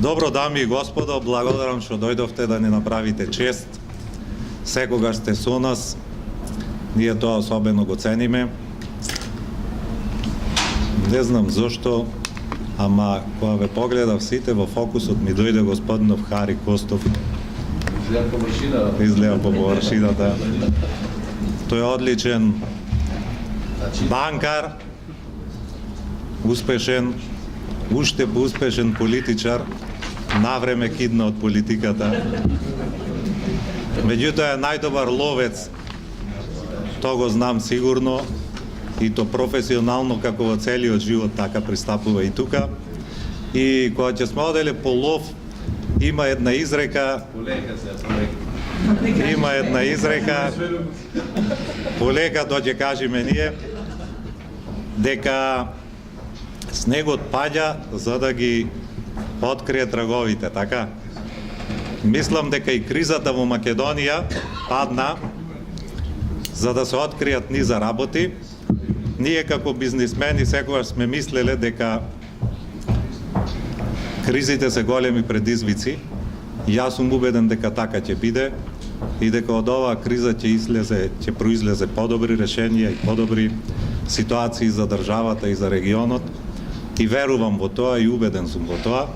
Добро, дами и господо, благодарам што дојдовте да ни направите чест. Секогаш сте со нас, ние тоа особено го цениме. Не знам зошто, ама кога ве погледав сите, во фокусот ми дојде господинов Хари Костов. Изгледа по површината. Тој е одличен банкар, успешен, уште успешен политичар, навреме кидна од политиката. Меѓутоа е најдобар ловец, тоа го знам сигурно, и то професионално, како во целиот живот така пристапува и тука. И кога ќе сме оделе по лов, има една изрека, полека доќе кажеме ние, дека снегот паѓа за да ги открие траговите, така? Мислам дека и кризата во Македонија падна за да се откријат низа работи. Ние како бизнисмени секогаш сме мислеле дека кризите се големи предизвици. Јас сум убеден дека така ќе биде и дека од оваа криза ќе произлезе подобри решенија и подобри ситуации за државата и за регионот. И верувам во тоа и убеден сум во тоа.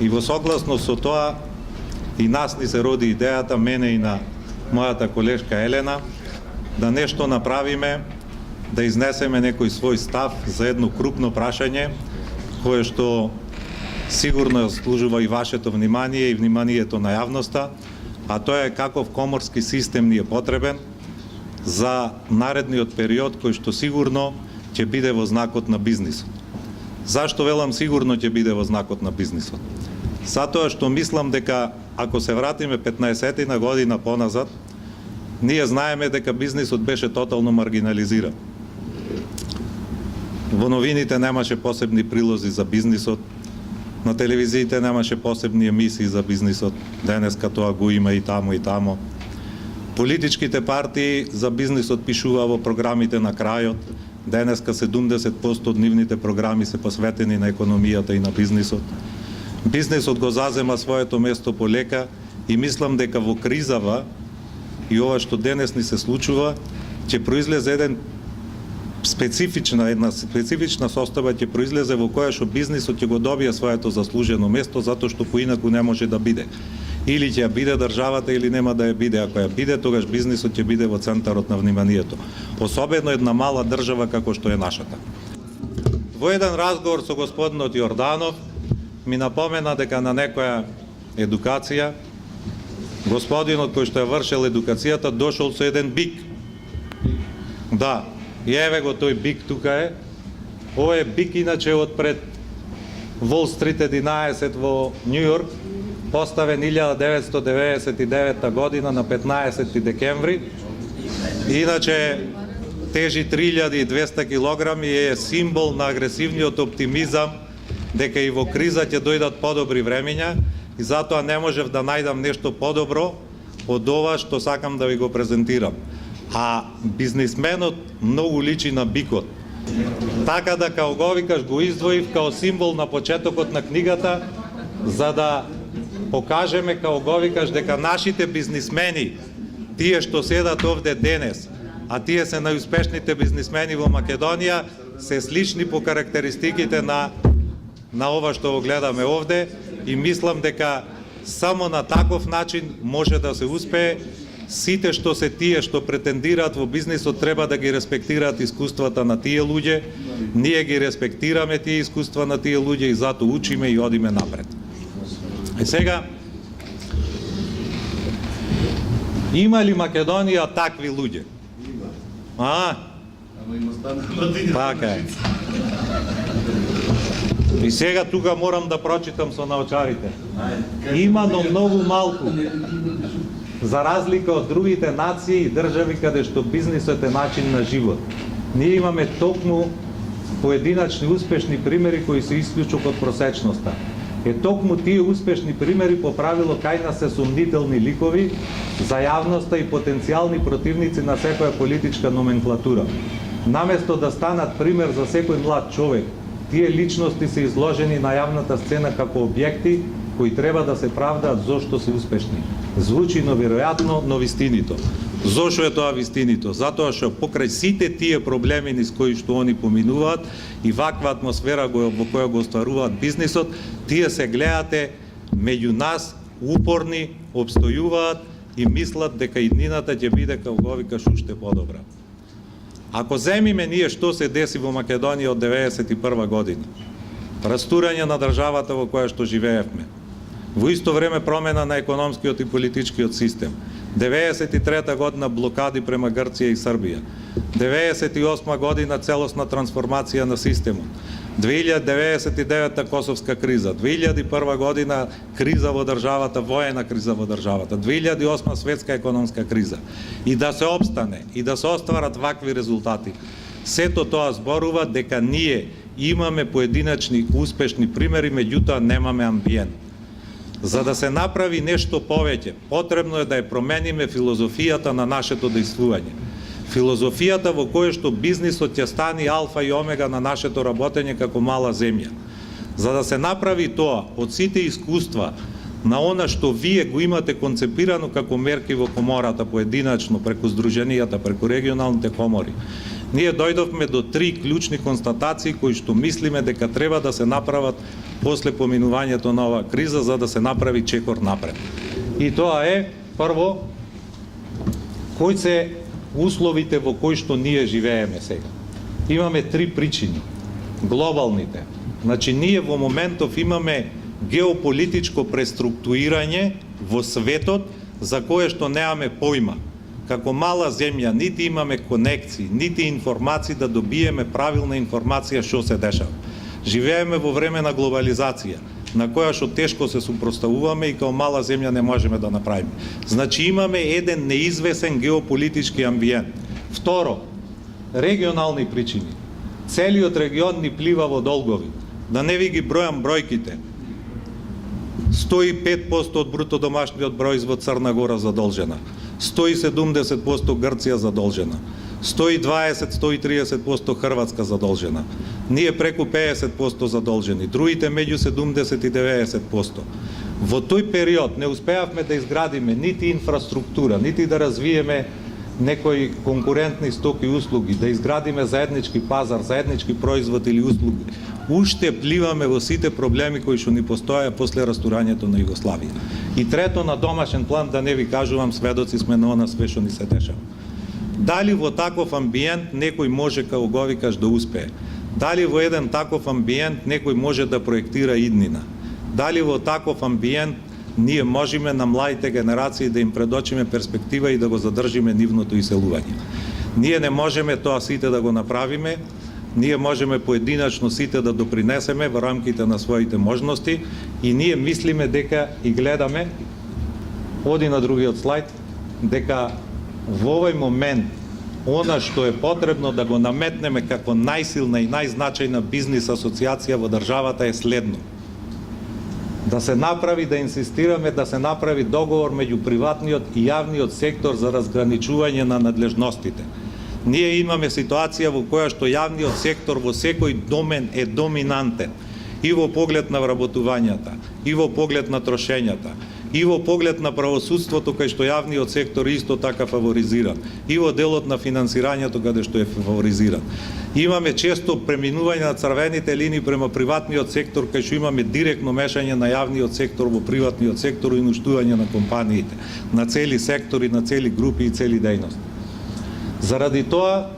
И во согласност со тоа и нас ни се роди идејата, мене и на мојата колешка Елена, да нешто направиме, да изнесеме некој свој став за едно крупно прашање, кое што сигурно заслужува и вашето внимание и вниманието на јавноста, а тоа е каков коморски систем ни е потребен за наредниот период кој што сигурно ќе биде во знакот на бизнисот. Зашто велам сигурно ќе биде во знакот на бизнисот? Затоа што мислам дека ако се вратиме 15-тина година поназад, ние знаеме дека бизнисот беше тотално маргинализиран. Во новините немаше посебни прилози за бизнисот, на телевизиите немаше посебни емисии за бизнисот, денеска тоа го има и тамо и тамо. Политичките партии за бизнисот пишува во програмите на крајот, денеска 70% од нивните програми се посветени на економијата и на бизнисот. Бизнисот го зазема своето место полека и мислам дека во кризава и ова што денес ни се случува, ќе произлезе една специфична состојба ќе произлезе во која што бизнисот ќе го добие своето заслужено место, затоа што поинаку не може да биде. Или ќе биде државата или нема да ја биде. Ако ја биде, тогаш бизнисот ќе биде во центарот на вниманието. Особено една мала држава како што е нашата. Во еден разговор со господинот Јорданов ми напомена дека на некоја едукација господинот кој што ја вршел едукацијата дошол со еден бик. Да, и еве го тој бик тука е. Ова е бик иначе од пред Wall Street 11 во Њу Јорк, поставен 1999 година на 15 декември. Иначе тежи 3200 килограми и е символ на агресивниот оптимизам дека и во криза ќе дојдат подобри времења и затоа не можев да најдам нешто подобро од ова што сакам да ви го презентирам. А бизнисменот многу личи на бикот. Така да као го викаш го издвоив као символ на почетокот на книгата, за да покажеме као го викаш дека нашите бизнисмени, тие што седат овде денес, а тие се најуспешните бизнисмени во Македонија, се слични по карактеристиките на ова што го гледаме овде и мислам дека само на таков начин може да се успее. Сите што се тие што претендираат во бизнисот треба да ги респектираат искуствата на тие луѓе. Ние ги респектираме тие искуства на тие луѓе и затоа учиме и одиме напред. И сега, има ли Македонија такви луѓе? Ама има така е. И сега тука морам да прочитам со наочарите. Има, но многу малку. За разлика од другите нации и држави каде што бизнисот е начин на живот. Ние имаме токму поединачни успешни примери кои се исклучок од просечноста. Токму тие успешни примери по правило кај нас се сумнителни ликови за јавноста и потенцијални противници на секоја политичка номенклатура. Наместо да станат пример за секој млад човек тие личности се изложени на јавната сцена како објекти кои треба да се правдаат зошто се успешни. Звучи неверојатно, но вистинито. Зошто е тоа вистинито? Затоа што покрај сите тие проблеми низ кои што они поминуваат и ваква атмосфера во која го остваруваат бизнисот, тие се гледате меѓу нас, упорни, обстојуваат и мислат дека иднината ќе биде, како го викаш, уште подобра. Ако земиме ние што се деси во Македонија од 91 година, растурање на државата во која што живеевме, во исто време промена на економскиот и политичкиот систем, 93 година блокади према Грција и Србија, 98 година целосна трансформација на системот, 2099 косовска криза, 2001 година криза во државата, воена криза во државата, 2008 светска економска криза. И да се обстане, и да се остварат вакви резултати, сето тоа зборува дека ние имаме поединачни успешни примери, меѓутоа немаме амбиент. За да се направи нешто повеќе, потребно е да ја промениме филозофијата на нашето действување. Филозофијата во која што бизнисот ќе стане алфа и омега на нашето работење како мала земја. За да се направи тоа, од сите искуства на она што вие го имате концепирано како мерки во комората, поединачно, преку здруженијата, преку регионалните комори, ние дојдовме до 3 клучни констатации кои што мислиме дека треба да се направат после поминувањето на оваа криза, за да се направи чекор напред. И тоа е, прво, кои се условите во кои што ние живееме сега. Имаме 3 причини. Глобалните. Значи, ние во моментов имаме геополитичко преструктурирање во светот за кое што немаме појма. Како мала земја, нити имаме конекции, нити информации да добиеме правилна информација што се дешава. Живееме во време на глобализација, на која што тешко се супроставуваме и како мала земја не можеме да направиме. Значи имаме еден неизвесен геополитички амбиент. Второ, регионални причини. Целиот регион ни плива во долгови. Да не ви ги бројам бројките. 105% од бруто домашниот производ Црна Гора задолжена. 170% Грција задолжена. 120-130% Хрватска задолжена. Ние преку 50% задолжени, другите меѓу 70 и 90%. Во тој период не успеавме да изградиме нити инфраструктура, нити да развиеме некои конкурентни стоки и услуги, да изградиме заеднички пазар, заеднички производ или услуги. Уште пливаме во сите проблеми кои што ни постоја после растурањето на Југославија. И трето, на домашен план, да не ви кажувам, сведоци сме на она све што ни се дешава. Дали во таков амбиент некој може, како го викаш, да успее? Дали во еден таков амбиент некој може да проектира иднина? Дали во таков амбиент ние можеме на младите генерации да им предочиме перспектива и да го задржиме нивното иселување? Ние не можеме тоа сите да го направиме, ние можеме поединачно сите да допринесеме во рамките на своите можности и ние мислиме дека и гледаме, оди на другиот слайд, дека во овој момент она што е потребно да го наметнеме како најсилна и најзначајна бизнис асоциација во државата е следно. Да се направи, да инсистираме да се направи договор меѓу приватниот и јавниот сектор за разграничување на надлежностите. Ние имаме ситуација во која што јавниот сектор во секој домен е доминантен и во поглед на вработувањата, и во поглед на трошењата, и во поглед на правосудството, кај што јавниот сектор исто така фаворизиран, и во делот на финансирањето каде што е фаворизиран. Имаме често преминување на црвените линии према приватниот сектор, кај што имаме директно мешање на јавниот сектор во приватниот сектор и уништување на компаниите, на цели сектори, на цели групи и цели дејности. Заради тоа,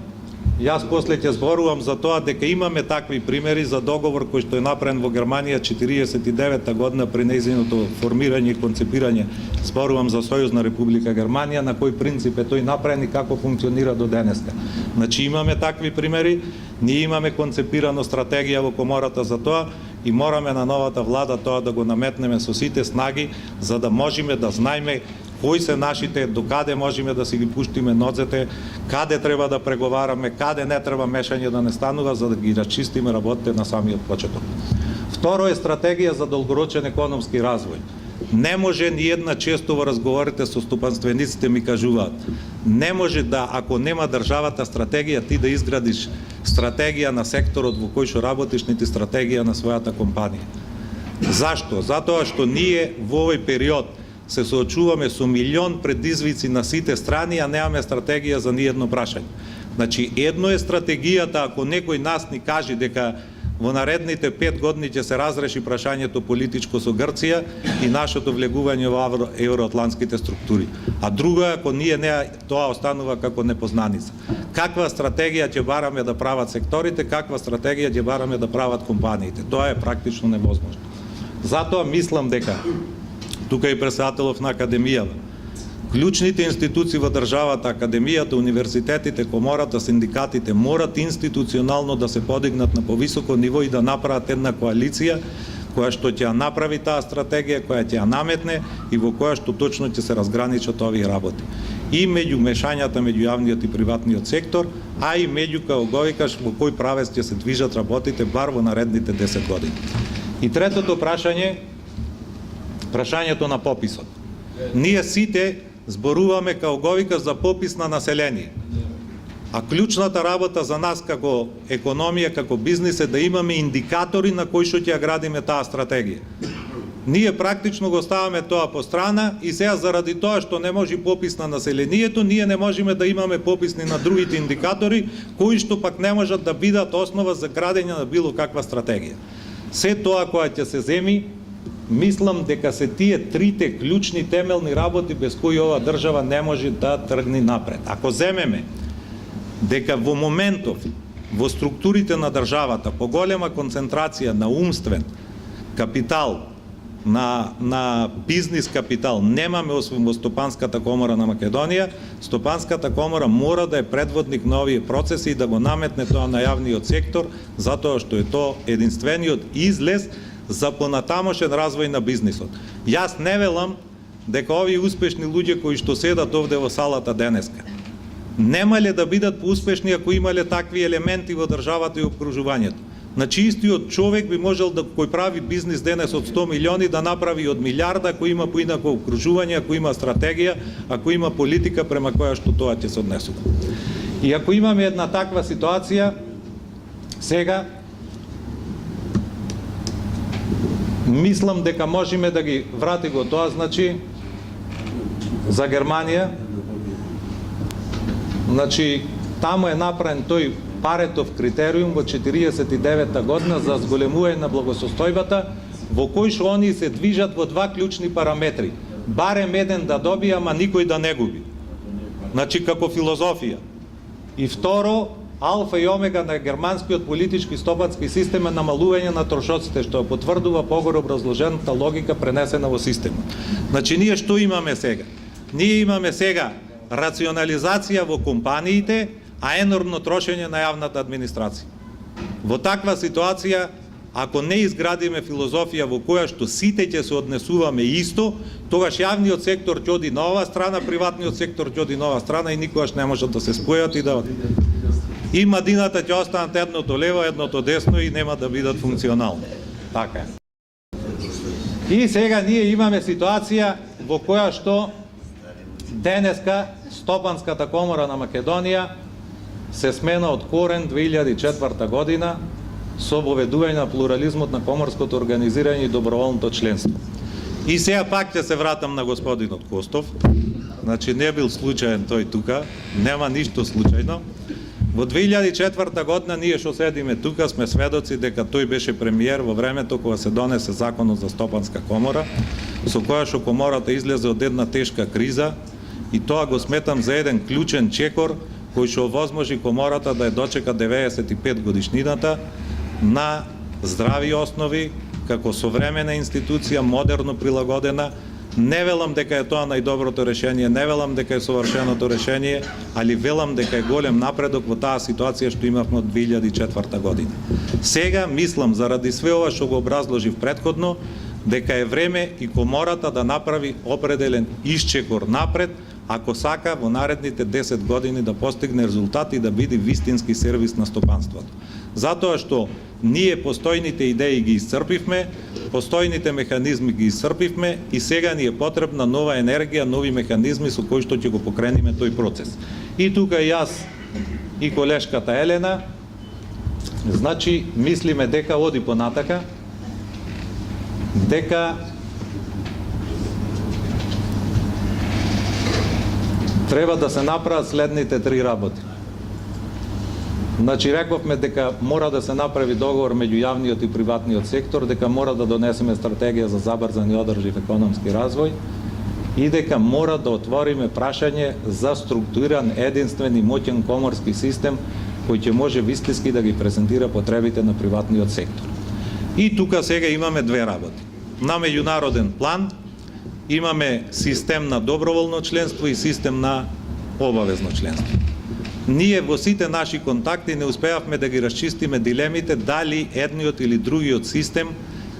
јас после ќе зборувам за тоа дека имаме такви примери за договор кој што е направен во Германија 49 година при нејзиното формирање и концепирање. Зборувам за Сојузна република Германија, на кој принцип е тој направен и како функционира до денеска. Значи имаме такви примери, ние имаме концепирано стратегија во комората за тоа и мораме на новата влада тоа да го наметнеме со сите снаги за да можеме да знаеме кои се нашите, докаде можеме да си ги пуштиме ноцете, каде треба да преговараме, каде не треба мешање да не станува, за да ги расчистиме работите на самиот почеток. Второ е стратегија за долгорочен економски развој. Не може ни една, често во разговорите со стопанствениците ми кажуваат, не може да, ако нема државата стратегија, ти да изградиш стратегија на секторот во кој што работиш, нити стратегија на својата компанија. Зашто? Затоа што ние во овој период се соочуваме со милион предизвици на сите страни, а немаме стратегија за ниедно прашање. Значи, едно е стратегијата, ако некој нас ни каже дека во наредните 5 години ќе се разреши прашањето политичко со Грција и нашето влегување во евроатлантските структури. А друго е, ако ние не, тоа останува како непознаница. Каква стратегија ќе бараме да прават секторите, каква стратегија ќе бараме да прават компаниите. Тоа е практично невозможно. Затоа мислам дека, тука и председателов на Академијава, клучните институции во државата, Академијата, универзитетите, комората, синдикатите морат институционално да се подигнат на повисоко ниво и да направат една коалиција која што ќе ја направи таа стратегија, која ќе ја наметне и во која што точно ќе се разграничат овие работи. И меѓу мешањата меѓу јавниот и приватниот сектор, а и меѓу, како го викаш, во кој правец ќе се движат работите бар во наредните 10 години. И третото прашање, прашањето на пописот. Ние сите зборуваме, како го викаш, за попис на население. А клучната работа за нас како економија, како бизнис е да имаме индикатори на кои што ќе ја градиме таа стратегија. Ние практично го ставаме тоа по страна и сега заради тоа што не може попис на населението, ние не можеме да имаме попис ни на другите индикатори, кои што пак не можат да бидат основа за градење на било каква стратегија. Се тоа која ќе се земи, мислам дека се тие трите клучни темелни работи без кои ова држава не може да тргне напред. Ако земеме дека во моментов во структурите на државата поголема концентрација на умствен капитал, на бизнис капитал немаме освен во Стопанската комора на Македонија, Стопанската комора мора да е предводник на овие процеси и да го наметне тоа на јавниот сектор, затоа што е тоа единствениот излез за понатамошен развој на бизнисот. Јас не велам дека овие успешни луѓе кои што седат овде во салата денеска немале да бидат поуспешни ако имале такви елементи во државата и обкружувањето. Значи истиот човек би можел да кој прави бизнис денес од 100 милиони да направи од милиарда ако има поинако обкружување, ако има стратегија, ако има политика према која што тоа ќе се однесува. И ако имаме една таква ситуација, сега мислам дека можеме да ги врати го тоа, значи за Германија, значи таму е направен тој Паретов критериум во 49-та година за зголемување на благосостојбата, во кој што они се движат во два клучни параметри. Барем еден да добие, ама никој да не губи. Значи како филозофија. И второ, алфа и омега на германскиот политички стопански систем е намалување на трошоците, што потврдува погоре образложената логика пренесена во системот. Значи ние што имаме сега? Ние имаме сега рационализација во компаниите, а енормно трошење на јавната администрација. Во таква ситуација, ако не изградиме филозофија во која што сите ќе се однесуваме исто, тогаш јавниот сектор ќе оди на оваа страна, приватниот сектор ќе оди на оваа страна и никогаш не можат да се спојат и да и мадината ќе останат едното лево, едното десно и нема да бидат функционални. Така е. И сега ние имаме ситуација во која што денеска Стопанската комора на Македонија се смена од корен 2004 година со воведување на плурализмот на коморското организирање и доброволното членство. И сега пак ќе се вратам на господинот Костов. Значи не бил случаен тој тука, нема ништо случајно. Во 2004 година ние што седиме тука сме сведоци дека тој беше премиер во времето кога се донесе законот за Стопанска комора, со која што комората излезе од една тешка криза и тоа го сметам за еден клучен чекор кој што овозможи комората да ја дочека 95 годишнината на здрави основи, како современа институција, модерно прилагодена. Не велам дека е тоа најдоброто решение, не велам дека е совршеното решение, али велам дека е голем напредок во таа ситуација што имавме од 2004 година. Сега мислам, заради све ова што го образложив претходно, дека е време и комората да направи определен исчекор напред, ако сака во наредните 10 години да постигне резултати и да биде вистински сервис на стопанството. Затоа што ние постојните идеи ги исцрпивме, постојните механизми ги исцрпивме и сега ни е потребна нова енергија, нови механизми со кои што ќе го покрениме тој процес. И тука јас и колешката Елена, значи мислиме дека оди понатака, дека треба да се направат следните три работи. Значи, рековме дека мора да се направи договор меѓу јавниот и приватниот сектор, дека мора да донесеме стратегија за забрзан и одржив економски развој и дека мора да отвориме прашање за структуриран, единствен и моќен коморски систем кој ќе може вистински да ги презентира потребите на приватниот сектор. И тука сега имаме две работи. На меѓународен план имаме систем на доброволно членство и систем на обавезно членство. Ние во сите наши контакти не успеавме да ги расчистиме дилемите дали едниот или другиот систем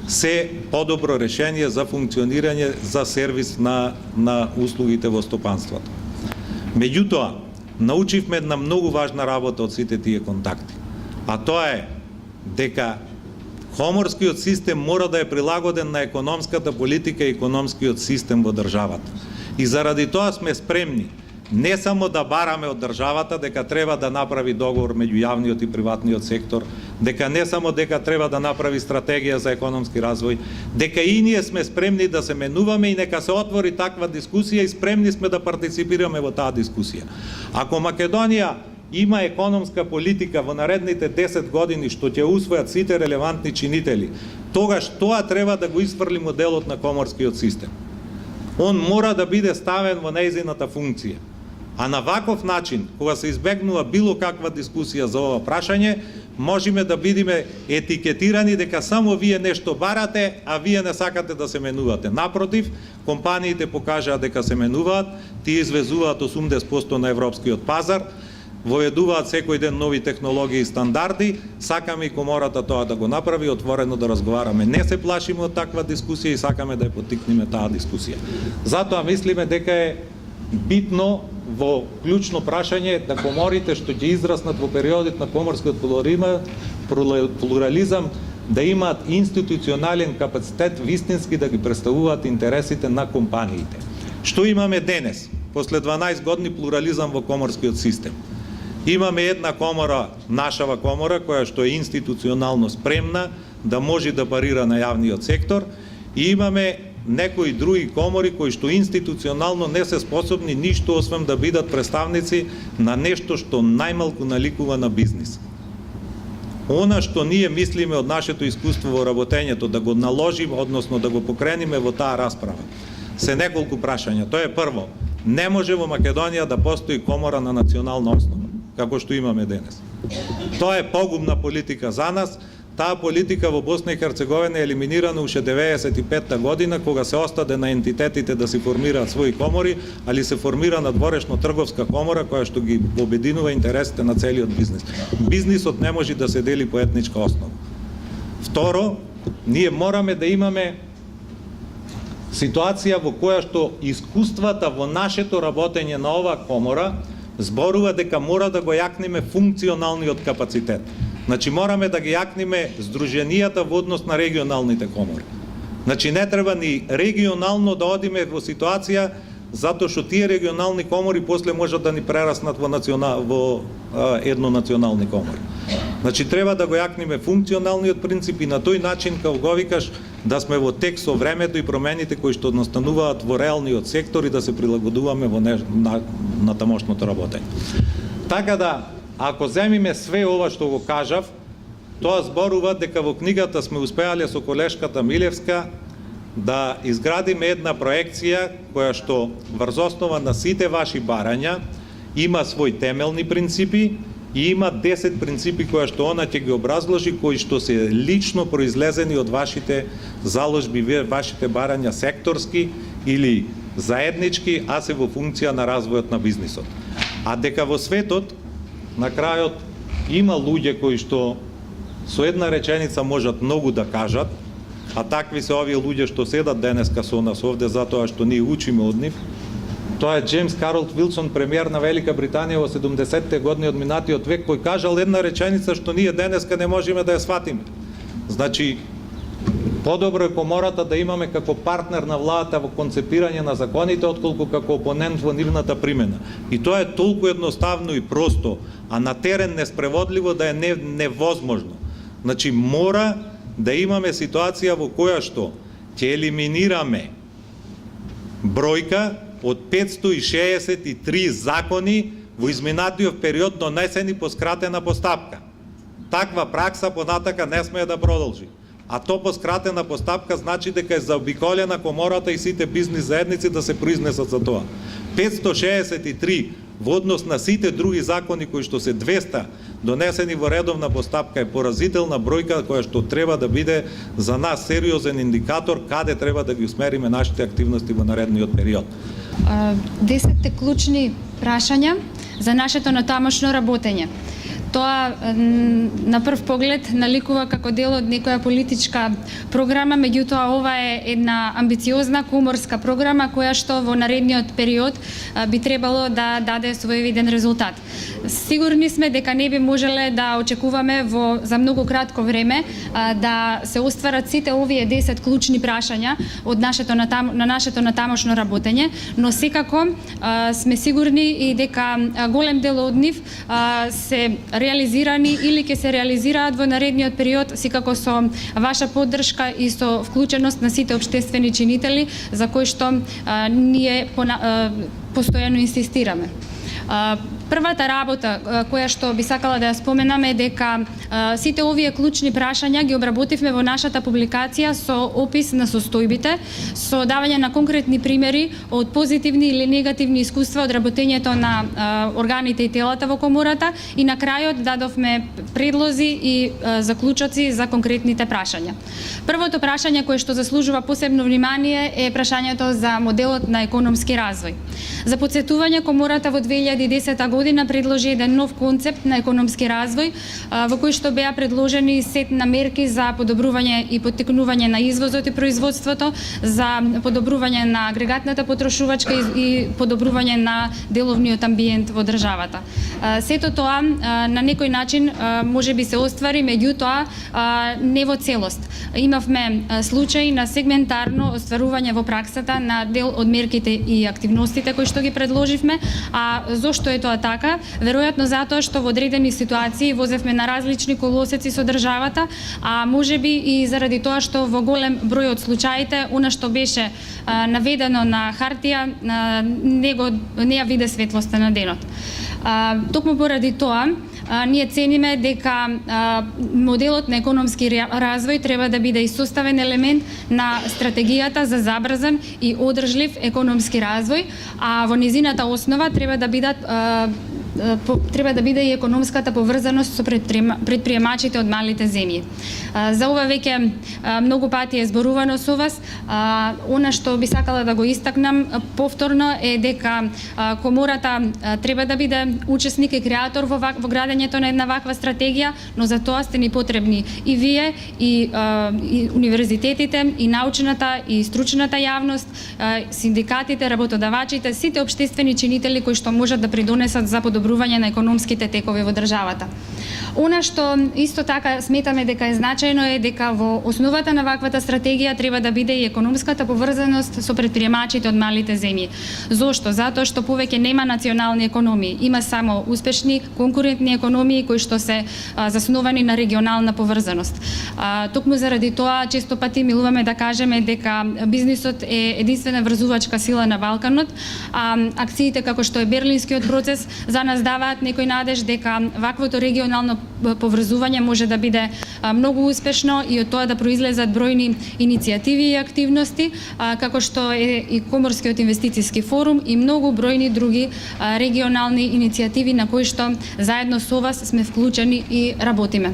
се подобро решение за функционирање за сервис на услугите во стопанството. Меѓутоа, научивме една многу важна работа од сите тие контакти, а тоа е дека коморскиот систем мора да е прилагоден на економската политика и економскиот систем во државата. И заради тоа сме спремни не само да бараме од државата дека треба да направи договор меѓу јавниот и приватниот сектор, дека не само дека треба да направи стратегија за економски развој, дека и ние сме спремни да се менуваме и нека се отвори таква дискусија и спремни сме да партиципираме во таа дискусија. Ако Македонија има економска политика во наредните 10 години што ќе усвојат сите релевантни чинители, тогаш тоа треба да го исфрли моделот на коморскиот систем. Он мора да биде ставен во нејзината функција. А на ваков начин, кога се избегнува било каква дискусија за ова прашање, можеме да бидеме етикетирани дека само вие нешто барате, а вие не сакате да се менувате. Напротив, компаниите покажаат дека се менуваат, тие извезуваат 80% на европскиот пазар, воедуваат секој ден нови технологии и стандарди, сакаме и комората тоа да го направи, отворено да разговараме. Не се плашиме од таква дискусија и сакаме да ја поттикнеме таа дискусија. Затоа мислиме дека е битно во клучно прашање да коморите што ќе израснат во периодот на коморскиот плурализам да имаат институционален капацитет вистински да ги представуваат интересите на компаниите. Што имаме денес, после 12 години плурализам во коморскиот систем? Имаме една комора, нашава комора, која што е институционално спремна да може да парира на јавниот сектор, и имаме некои други комори кои што институционално не се способни ништо освен да бидат представници на нешто што најмалку наликува на бизнис. Она што ние мислиме од нашето искуство во работењето да го наложиме, односно да го покрениме во таа расправа, се неколку прашања. Тоа е прво, не може во Македонија да постои комора на национална основа, како што имаме денес. Тоа е погубна политика за нас. Таа политика во Босна и Херцеговина е елиминирана уште 95-та година, кога се остаде на ентитетите да си формираат своји комори, али се формира надворешно трговска комора која што ги обединува интересите на целиот бизнис. Бизнисот не може да се дели по етничка основа. Второ, ние мораме да имаме ситуација во која што искуствата во нашето работење на оваа комора зборува дека мора да го јакнеме функционалниот капацитет. Значи мораме да ги јакниме здруженијата во однос на регионалните комори. Значи не треба ни регионално да одиме во ситуација затоа што тие регионални комори после можат да ни прераснат во еднонационални комори. Значи треба да го јакниме функционалниот принцип и на тој начин, како го викаш, да сме во тек со времето и промените кои што настануваат во реалниот сектор и да се прилагодуваме на тамошното работење. Така да, ако земиме све ова што го кажав, тоа зборува дека во книгата сме успеале со колешката Милевска да изградиме една проекција која што врз основа на сите ваши барања има своји темелни принципи и има 10 принципи која што она ќе ги образложи, кои што се лично произлезени од вашите заложби, вашите барања секторски или заеднички, а се во функција на развојот на бизнисот. А дека во светот на крајот има луѓе кои што со една реченица можат многу да кажат, а такви се овие луѓе што седат денеска со нас овде затоа што ние учиме од нив. Тоа е Джеймс Карол Вилсон, премиер на Велика Британија во 70-те години од минатиот век, кој кажал една реченица што ние денеска не можеме да ја сватиме. Значи, подобро е комората да имаме како партнер на владата во концепирање на законите, отколку како опонент во нивната примена. И тоа е толку едноставно и просто, а на терен неспреводливо да е невозможно. Значи, мора да имаме ситуација во која што ќе елиминираме бројка од 563 закони во изминатиот период донесени по скратена постапка. Таква пракса понатака не смее да продолжи. А то по скратена постапка значи дека е заобиколена комората и сите бизнис заедници да се произнесат за тоа. 563 во однос на сите други закони кои што се 200 донесени во редовна постапка е поразителна бројка која што треба да биде за нас сериозен индикатор каде треба да ги усмериме нашите активности во наредниот период. 10 клучни прашања за нашето натамошно работење. Тоа на прв поглед наликува како дел од некоја политичка програма, меѓутоа ова е една амбициозна коморска програма која што во наредниот период би требало да даде свој виден резултат. Сигурни сме дека не би можеле да очекуваме за многу кратко време да се остварат сите овие 10 клучни прашања од на нашето натамошно работење, но секако сме сигурни и дека голем дел од нив се реализирани или ќе се реализираат во наредниот период, секако со ваша поддршка и со вклученост на сите општествени чинители за кои што ние постојано инсистираме. Првата работа која што би сакала да ја споменам е дека сите овие клучни прашања ги обработивме во нашата публикација со опис на состојбите, со давање на конкретни примери од позитивни или негативни искуства од работењето на органите и телата во комората и на крајот дадовме предлози и заклучоци за конкретните прашања. Првото прашање кое што заслужува посебно внимание е прашањето за моделот на економски развој. За потсетување, комората во 2010 година предложи еден нов концепт на економски развој, во кој што беа предложени сет на мерки за подобрување и поттикнување на извозот и производството, за подобрување на агрегатната потрошувачка и подобрување на деловниот амбиент во државата. Сето тоа на некој начин може би се оствари, меѓутоа не во целост. Имавме случаи на сегментарно остварување во праксата на дел од мерките и активностите кои што ги предложивме, а зошто е тоа така? Веројатно затоа што во одредени ситуации возевме на различни колосеци со државата, а можеби и заради тоа што во голем број од случаите она што беше наведено на хартија не ја виде светлоста на денот. Токму поради тоа ние цениме дека моделот на економски развој треба да биде составен елемент на стратегијата за забрзан и одржлив економски развој, а во незината основа треба да биде и економската поврзаност со предприемачите од малите земји. За ова веќе многу пати е зборувано со вас. Она што би сакала да го истакнам повторно е дека комората треба да биде учесник и креатор во градењето на една ваква стратегија, но за тоа сте ни потребни и вие, и универзитетите, и научната и стручната јавност, синдикатите, работодавачите, сите општествени чинители кои што можат да придонесат за подобрување на економските текови во државата. Она што исто така сметаме дека е значајно е дека во основата на ваквата стратегија треба да биде и економската поврзаност со предприемачите од малите земји. Зошто? Затоа што повеќе нема национални економии, има само успешни конкурентни економии кои што се засновани на регионална поврзаност. Токму заради тоа често пати милуваме да кажеме дека бизнисот е единствена врзувачка сила на Балканот, а акциите како што е Берлинскиот процес за нас даваат некој надеж дека ваквото регионално поврзување може да биде многу успешно и од тоа да произлезат бројни иницијативи и активности, како што е и Коморскиот инвестициски форум и многу бројни други регионални иницијативи на кои што заедно со вас сме вклучени и работиме.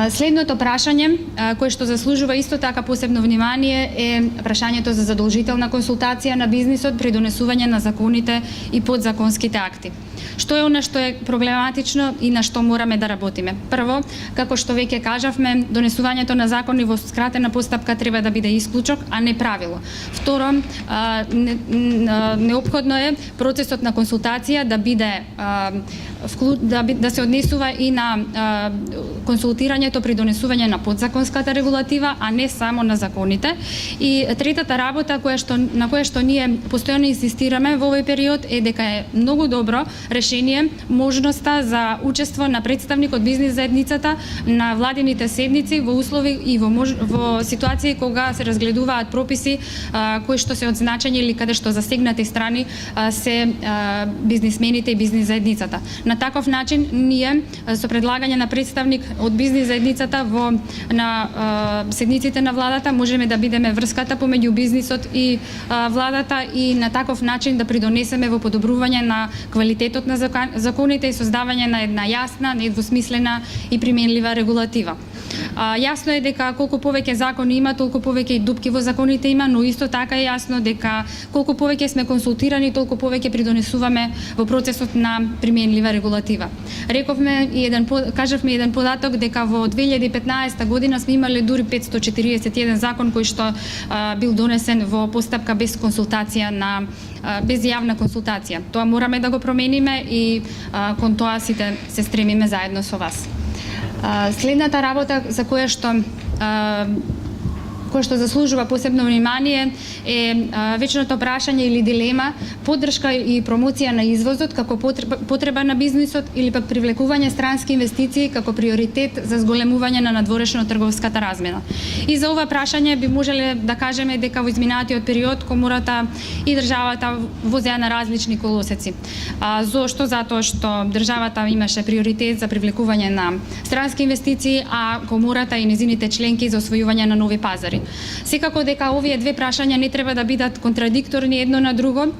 Следното прашање, кое што заслужува исто така посебно внимание, е прашањето за задолжителна консултација на бизнисот при донесување на законите и подзаконските акти. Што е она што е проблематично и на што мораме да работиме? Прво, како што веќе кажавме, донесувањето на закони во скратена постапка треба да биде исклучок, а не правило. Второ, неопходно е процесот на консултација да биде да се однесува и на консултирање регулирањето при донесување на подзаконската регулатива, а не само на законите. И третата работа на која што ние постојано инсистираме во овој период е дека е многу добро решение можноста за учество на представник од бизнис заедницата на владините седници во услови и во ситуации кога се разгледуваат прописи кои што се од значење или каде што засегнати страни се бизнисмените и бизнис заедницата. На таков начин ние со предлагање на представник од бизнис заедницата на седниците на владата можеме да бидеме врската помеѓу бизнисот и владата и на таков начин да придонесеме во подобрување на квалитетот на законите и создавање на една јасна, недвосмислена и применлива регулатива. Јасно е дека колку повеќе закони има, толку повеќе и дупки во законите има, но исто така е јасно дека колку повеќе сме консултирани, толку повеќе придонесуваме во процесот на применлива регулатива. Кажавме еден податок дека во 2015 година сме имале дури 541 закон кој што бил донесен во постапка без консултација без јавна консултација. Тоа мораме да го промениме и кон тоа сите се стремиме заедно со вас. Следната работа за која што заслужува посебно внимание е вечното прашање или дилема поддршка и промоција на извозот како потреба на бизнисот или пак привлекување странски инвестиции како приоритет за зголемување на надворешно трговската размена. И за ова прашање би можеле да кажеме дека во изминатиот период комората и државата возеа на различни колосеци. Зошто? Затоа што државата имаше приоритет за привлекување на странски инвестиции, а комората и незините членки за освојување на нови пазари. Секако дека овие две прашања не треба да бидат контрадикторни едно на друго,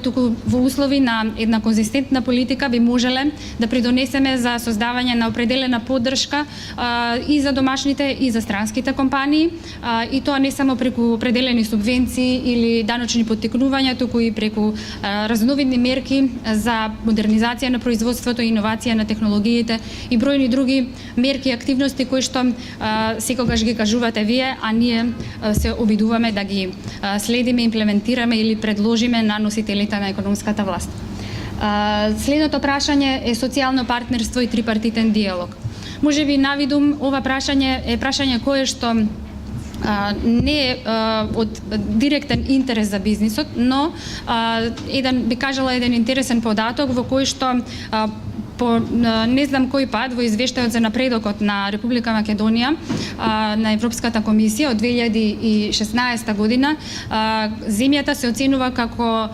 туку во услови на една конзистентна политика би можеле да придонесеме за создавање на определена поддршка и за домашните и за странските компании, и тоа не само преку определени субвенции или даночни поттикнувања, туку и преку разновидни мерки за модернизација на производството и иновација на технологиите и бројни други мерки и активности кои што секогаш ги кажувате вие, а ние се обидуваме да ги следиме, имплементираме или предложиме на носителите на економската власт. Следното прашање е социјално партнерство и трипартитен диалог. Можеби навидум ова прашање е прашање кое што не е од директен интерес за бизнисот, но би кажала еден интересен податок во кој што по не знам кој пат во извештајот за напредокот на Република Македонија на Европската комисија од 2016 година земјата се оценува како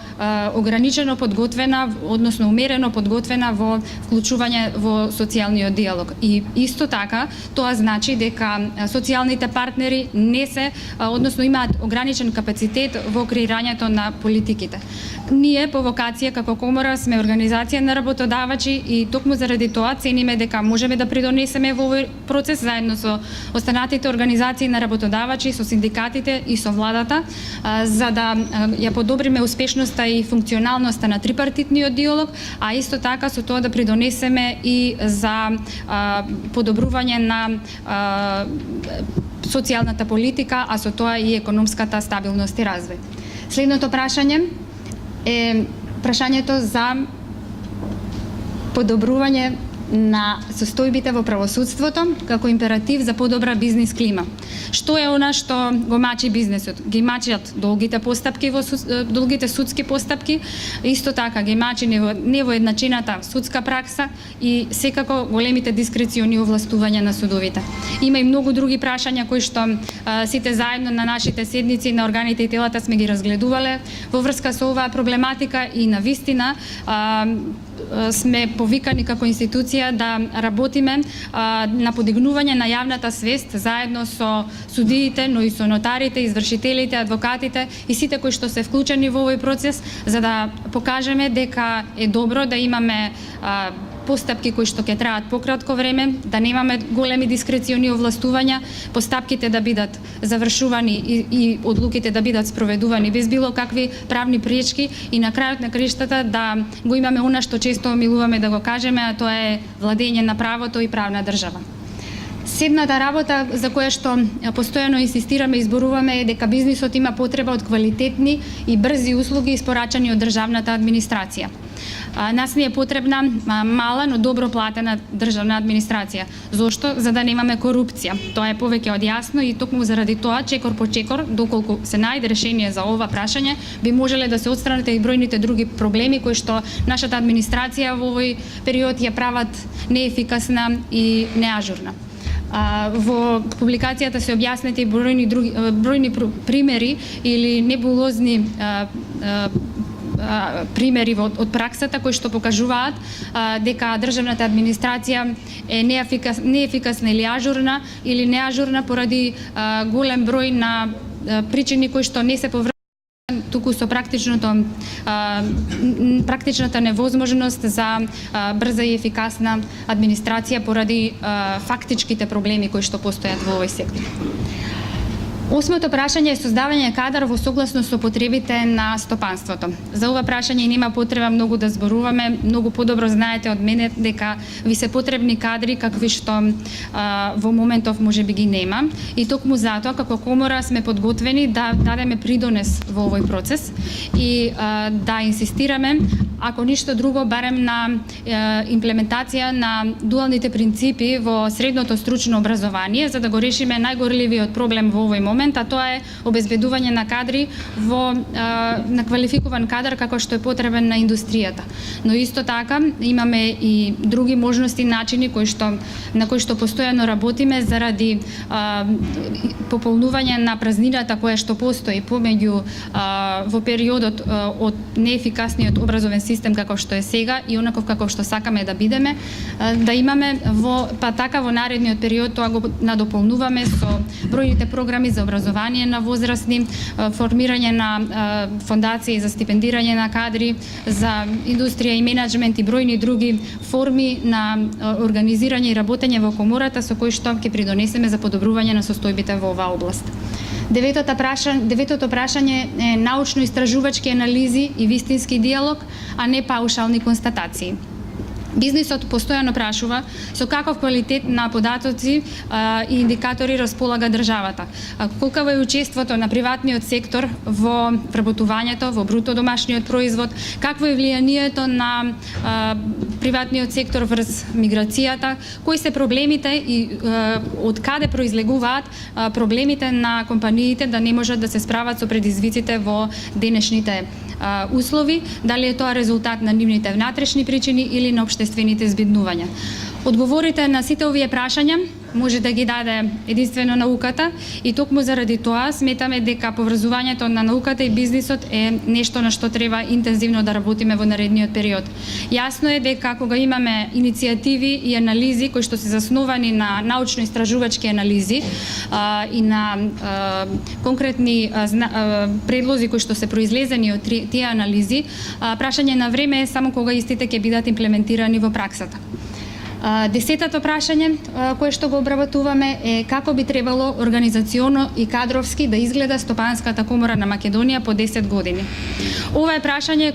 ограничено подготвена, односно умерено подготвена во вклучување во социјалниот диалог. И исто така тоа значи дека социјалните партнери не се, односно имаат ограничен капацитет во креирањето на политиките. Ние по вокација како комора сме организација на работодавачи и токму заради тоа цениме дека можеме да придонесеме во овој процес заедно со останатите организации на работодавачи, со синдикатите и со владата, за да ја подобриме успешноста и функционалноста на трипартитниот диалог, а исто така со тоа да придонесеме и за подобрување на социјалната политика, а со тоа и економската стабилност и развој. Следното прашање е прашањето за подобрување на состојбите во правосудството како императив за подобра бизнис клима. Што е она што го мачи бизнисот? Ги мачат долгите постапки долгите судски постапки, исто така ги мачи невоедначената судска пракса и секако големите дискрециони овластувања на судовите. Има и многу други прашања кои што сите заедно на нашите седници на органите и телата сме ги разгледувале во врска со оваа проблематика и на вистина сме повикани како институција да работиме на подигнување на јавната свест заедно со судиите, но и со нотарите, извршителите, адвокатите и сите кои што се вклучени во овој процес, за да покажеме дека е добро да имаме постапки кои што ќе траат пократко време, да немаме големи дискрециони овластувања, постапките да бидат завршувани и одлуките да бидат спроведувани без било какви правни пречки и на крајот на краиштата да го имаме она што често омилуваме да го кажеме, а тоа е владење на правото и правна држава. Седната работа за која што постојано инсистираме и изборуваме е дека бизнисот има потреба од квалитетни и брзи услуги испорачани од државната администрација. Нас ни е потребна мала, но добро платена државна администрација. Зошто? За да немаме корупција. Тоа е повеќе од јасно и токму заради тоа, чекор по чекор, доколку се најде решение за ова прашање, би можеле да се отстранат и бројните други проблеми кои што нашата администрација во овој период ја прават неефикасна и неажурна. Во публикацијата се објаснети бројни примери или небулозни примери од праксата кои што покажуваат дека државната администрација е неефикасна или ажурна или неажурна поради голем број на причини кои што не се поврзани туку со практичната невозможност за брза и ефикасна администрација поради фактичките проблеми кои што постојат во овој сектор. Осмото прашање е создавање кадар во согласност со потребите на стопанството. За ова прашање нема потреба многу да зборуваме, многу подобро знаете од мене дека ви се потребни кадри какви што во моментов можеби ги нема и токму затоа како комора сме подготвени да дадеме придонес во овој процес и да инсистираме, ако ништо друго, барем на имплементација на дуалните принципи во средното стручно образование, за да го решиме најгорливиот проблем во овој момент, а тоа е обезбедување на кадри на квалификуван кадар како што е потребен на индустријата. Но исто така имаме и други можности, начини на кои што постојано работиме заради пополнување на празнината која што постои помеѓу во периодот од неефикасниот образовен систем како што е сега и онаков како што сакаме да бидеме, да имаме така во наредниот период тоа го надополнуваме со бројните програми за образование на возрастни, формирање на фондации за стипендирање на кадри, за индустрија и менаџмент и бројни други форми на организирање и работење во комората со кои што ќе придонесеме за подобрување на состојбите во оваа област. Деветото прашање е научно-истражувачки анализи и вистински диалог, а не паушални констатации. Бизнисот постојано прашува со каков квалитет на податоци и индикатори располага државата. Колкаво е учеството на приватниот сектор во вработувањето, во бруто домашниот производ, какво е влијанието на приватниот сектор врз миграцијата, кои се проблемите и од каде произлегуваат проблемите на компаниите да не можат да се справат со предизвиците во денешните услови, дали е тоа резултат на нивните внатрешни причини или на општествените збиднувања. Одговорите на сите овие прашања може да ги даде единствено науката и токму заради тоа сметаме дека поврзувањето на науката и бизнисот е нешто на што треба интензивно да работиме во наредниот период. Јасно е дека кога имаме иницијативи и анализи кои што се засновани на научно-истражувачки анализи и на конкретни предлози кои што се произлезени од тие анализи, прашање на време е само кога истите ќе бидат имплементирани во праксата. Десетото прашање кое што го обработуваме е како би требало организационо и кадровски да изгледа Стопанската комора на Македонија по 10 години. Ова е прашање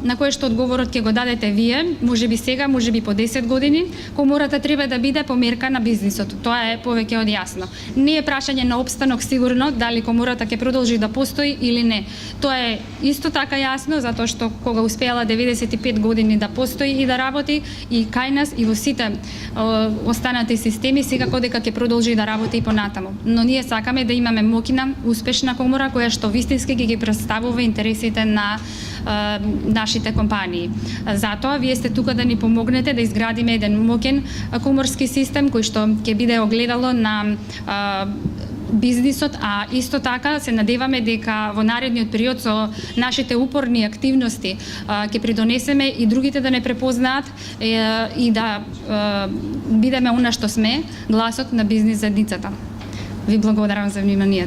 на кое што одговорот ќе го дадете вие, можеби сега, можеби по 10 години. Комората треба да биде померка на бизнисот. Тоа е повеќе од јасно. Не е прашање на опстанок сигурно дали комората ќе продолжи да постои или не. Тоа е исто така јасно затоа што кога успеала 95 години да постои и да работи и кај нас и во сите останати системи, секако дека ќе продолжи да работи и понатаму. Но ние сакаме да имаме моќна, успешна комора која што вистински ги представува интересите на нашите компании. Затоа вие сте тука да ни помогнете да изградиме еден моќен коморски систем кој што ќе биде огледало на бизнисот, а исто така се надеваме дека во наредниот период со нашите упорни активности ќе придонесеме и другите да не препознаат и да бидеме она што сме, гласот на бизнис заедницата. Ви благодарам за вниманието.